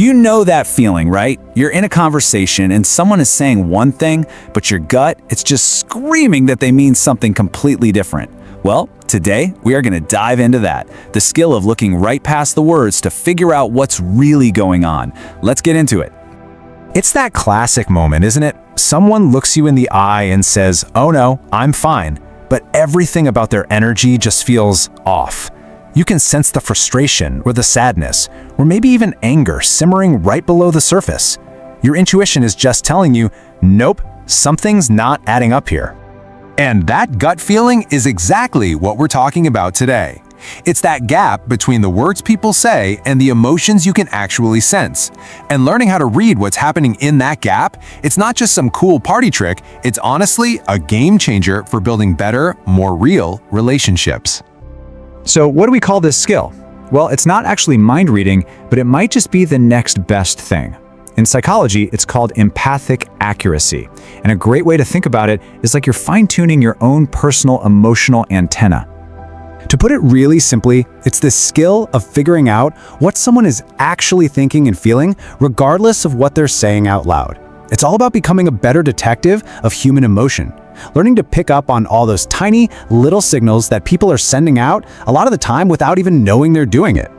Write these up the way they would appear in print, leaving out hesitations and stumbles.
You know that feeling, right? You're in a conversation and someone is saying one thing, but your gut, it's just screaming that they mean something completely different. Well, today we are going to dive into that, the skill of looking right past the words to figure out what's really going on. Let's get into it. It's that classic moment, isn't it? Someone looks you in the eye and says, "Oh no, I'm fine," but everything about their energy just feels off. You can sense the frustration or the sadness, or maybe even anger simmering right below the surface. Your intuition is just telling you, nope, something's not adding up here. And that gut feeling is exactly what we're talking about today. It's that gap between the words people say and the emotions you can actually sense. And learning how to read what's happening in that gap, it's not just some cool party trick, it's honestly a game changer for building better, more real relationships. So what do we call this skill? Well, it's not actually mind reading, but it might just be the next best thing. In psychology, it's called empathic accuracy. And a great way to think about it is like you're fine-tuning your own personal emotional antenna. To put it really simply, it's the skill of figuring out what someone is actually thinking and feeling, regardless of what they're saying out loud. It's all about becoming a better detective of human emotion, learning to pick up on all those tiny little signals that people are sending out a lot of the time without even knowing they're doing it.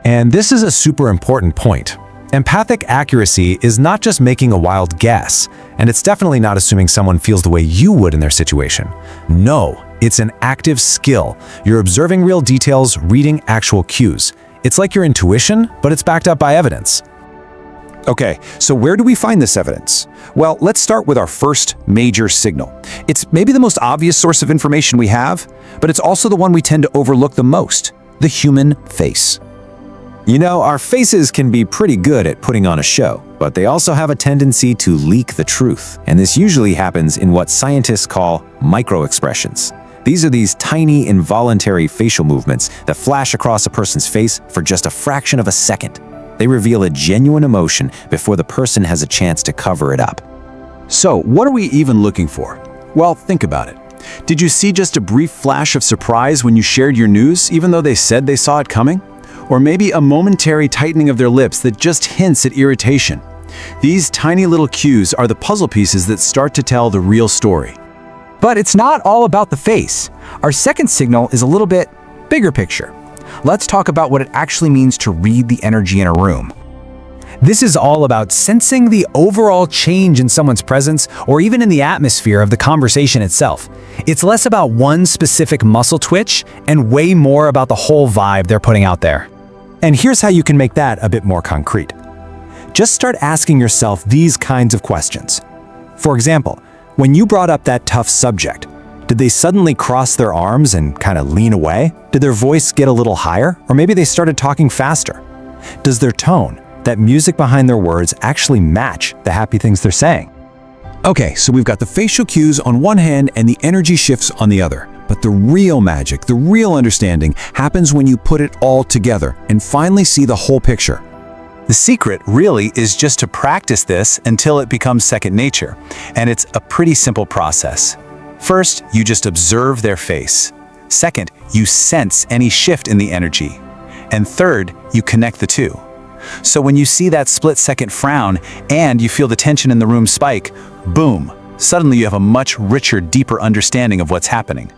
And this is a super important point. Empathic accuracy is not just making a wild guess, and it's definitely not assuming someone feels the way you would in their situation. No, it's an active skill. You're observing real details, reading actual cues. It's like your intuition, but it's backed up by evidence. Okay, so where do we find this evidence? Well, let's start with our first major signal. It's maybe the most obvious source of information we have, but it's also the one we tend to overlook the most: the human face. You know, our faces can be pretty good at putting on a show, but they also have a tendency to leak the truth. And this usually happens in what scientists call microexpressions. These are these tiny, involuntary facial movements that flash across a person's face for just a fraction of a second. They reveal a genuine emotion before the person has a chance to cover it up. So, what are we even looking for? Well, think about it. Did you see just a brief flash of surprise when you shared your news, even though they said they saw it coming? Or maybe a momentary tightening of their lips that just hints at irritation. These tiny little cues are the puzzle pieces that start to tell the real story. But it's not all about the face. Our second signal is a little bit bigger picture. Let's talk about what it actually means to read the energy in a room. This is all about sensing the overall change in someone's presence or even in the atmosphere of the conversation itself. It's less about one specific muscle twitch and way more about the whole vibe they're putting out there. And here's how you can make that a bit more concrete. Just start asking yourself these kinds of questions. For example, when you brought up that tough subject, did they suddenly cross their arms and kind of lean away? Did their voice get a little higher? Or maybe they started talking faster? Does their tone, that music behind their words, actually match the happy things they're saying? Okay, so we've got the facial cues on one hand and the energy shifts on the other. But the real magic, the real understanding, happens when you put it all together and finally see the whole picture. The secret really is just to practice this until it becomes second nature, and it's a pretty simple process. First, you just observe their face. Second, you sense any shift in the energy. And third, you connect the two. So when you see that split-second frown and you feel the tension in the room spike, boom, suddenly you have a much richer, deeper understanding of what's happening.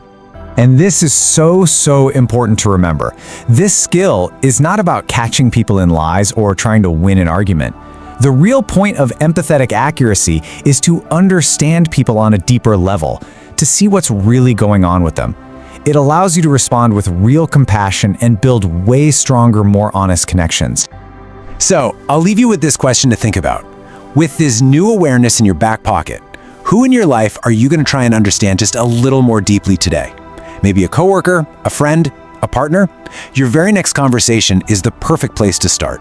And this is so important to remember. This skill is not about catching people in lies or trying to win an argument. The real point of empathetic accuracy is to understand people on a deeper level, to see what's really going on with them. It allows you to respond with real compassion and build way stronger, more honest connections. So, I'll leave you with this question to think about. With this new awareness in your back pocket, who in your life are you going to try and understand just a little more deeply today? Maybe a coworker, a friend, a partner? Your very next conversation is the perfect place to start.